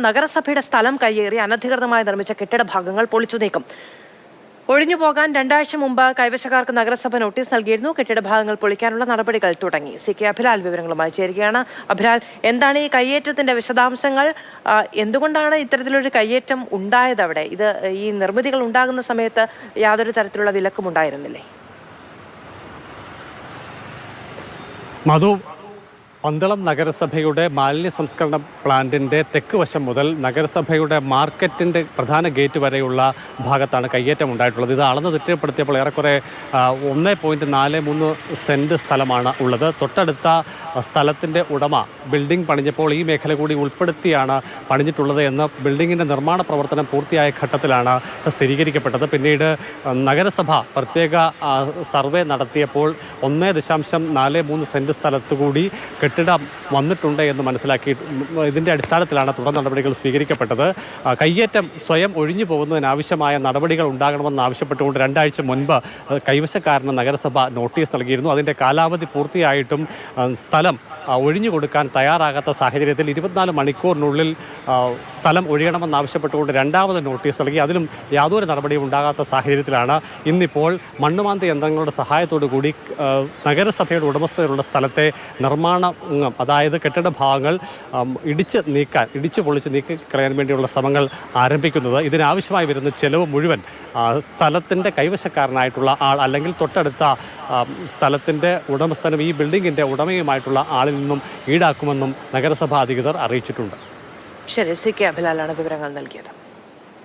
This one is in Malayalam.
നഗരസഭയുടെ സ്ഥലം കയ്യേറി അനധികൃതമായി നിർമ്മിച്ച കെട്ടിട ഭാഗങ്ങൾ പൊളിച്ചു നീക്കും. ഒഴിഞ്ഞു പോകാൻ 2 ആഴ്ച മുമ്പ് കൈവശക്കാർക്ക് നഗരസഭ നോട്ടീസ് നൽകിയിരുന്നു. കെട്ടിട ഭാഗങ്ങൾ പൊളിക്കാനുള്ള നടപടികൾ തുടങ്ങി. CK അഭിലാൽ വിവരങ്ങളുമായി ചേരുകയാണ്. അഭിലാൽ, എന്താണ് ഈ കയ്യേറ്റത്തിന്റെ വിശദാംശങ്ങൾ? എന്തുകൊണ്ടാണ് ഇത്തരത്തിലൊരു കയ്യേറ്റം ഉണ്ടായത്? അവിടെ ഈ നിർമ്മിതികൾ ഉണ്ടാകുന്ന സമയത്ത് യാതൊരു തരത്തിലുള്ള വിലക്കും ഉണ്ടായിരുന്നില്ലേ? മധു, പന്തളം നഗരസഭയുടെ മാലിന്യ സംസ്കരണ പ്ലാന്റിൻ്റെ തെക്ക് വശം മുതൽ നഗരസഭയുടെ മാർക്കറ്റിൻ്റെ പ്രധാന ഗേറ്റ് വരെയുള്ള ഭാഗത്താണ് കയ്യേറ്റം ഉണ്ടായിട്ടുള്ളത്. ഇത് അളന്ന് തിട്ടപ്പെടുത്തിയപ്പോൾ ഏറെക്കുറെ 1.43 സെൻറ്റ് സ്ഥലമാണ് ഉള്ളത്. തൊട്ടടുത്ത സ്ഥലത്തിൻ്റെ ഉടമ ബിൽഡിംഗ് പണിഞ്ഞപ്പോൾ ഈ മേഖല കൂടി ഉൾപ്പെടുത്തിയാണ് പണിഞ്ഞിട്ടുള്ളത് എന്ന് ബിൽഡിങ്ങിൻ്റെ നിർമ്മാണ പ്രവർത്തനം പൂർത്തിയായ ഘട്ടത്തിലാണ് സ്ഥിരീകരിക്കപ്പെട്ടത്. പിന്നീട് നഗരസഭ പ്രത്യേക സർവേ നടത്തിയപ്പോൾ 1.43 സെൻറ്റ് സ്ഥലത്തുകൂടി കെട്ടിടം വന്നിട്ടുണ്ട് എന്ന് മനസ്സിലാക്കി ഇതിൻ്റെ അടിസ്ഥാനത്തിലാണ് തുടർ നടപടികൾ സ്വീകരിക്കപ്പെട്ടത്. കയ്യേറ്റം സ്വയം ഒഴിഞ്ഞു പോകുന്നതിനാവശ്യമായ നടപടികൾ ഉണ്ടാകണമെന്ന് ആവശ്യപ്പെട്ടുകൊണ്ട് 2 ആഴ്ച മുൻപ് കൈവശക്കാരന് നഗരസഭ നോട്ടീസ് നൽകിയിരുന്നു. അതിൻ്റെ കാലാവധി പൂർത്തിയായിട്ടും സ്ഥലം ഒഴിഞ്ഞു കൊടുക്കാൻ തയ്യാറാകാത്ത സാഹചര്യത്തിൽ 24 മണിക്കൂറിനുള്ളിൽ സ്ഥലം ഒഴിയണമെന്ന് ആവശ്യപ്പെട്ടുകൊണ്ട് 2ാമത് നോട്ടീസ് നൽകി. അതിലും യാതൊരു നടപടിയും ഉണ്ടാകാത്ത സാഹചര്യത്തിലാണ് ഇന്നിപ്പോൾ മണ്ണുമാന്തി യന്ത്രങ്ങളുടെ സഹായത്തോടു കൂടി നഗരസഭയുടെ ഉടമസ്ഥതയിലുള്ള സ്ഥലത്തെ നിർമ്മാണ അതായത് കെട്ടിട ഭാഗങ്ങൾ ഇടിച്ചു പൊളിച്ച് നീക്കിക്കളയാൻ വേണ്ടിയുള്ള ശ്രമങ്ങൾ ആരംഭിക്കുന്നത്. ഇതിനാവശ്യമായി വരുന്ന ചെലവ് മുഴുവൻ സ്ഥലത്തിൻ്റെ കൈവശക്കാരനായിട്ടുള്ള ആൾ അല്ലെങ്കിൽ തൊട്ടടുത്ത സ്ഥലത്തിൻ്റെ ഉടമസ്ഥനും ഈ ബിൽഡിങ്ങിൻ്റെ ഉടമയുമായിട്ടുള്ള ആളിൽ നിന്നും ഈടാക്കുമെന്നും നഗരസഭാ അധികൃതർ അറിയിച്ചിട്ടുണ്ട്. ശരി, CK അഭിലാലാണ് വിവരങ്ങൾ നൽകിയത്.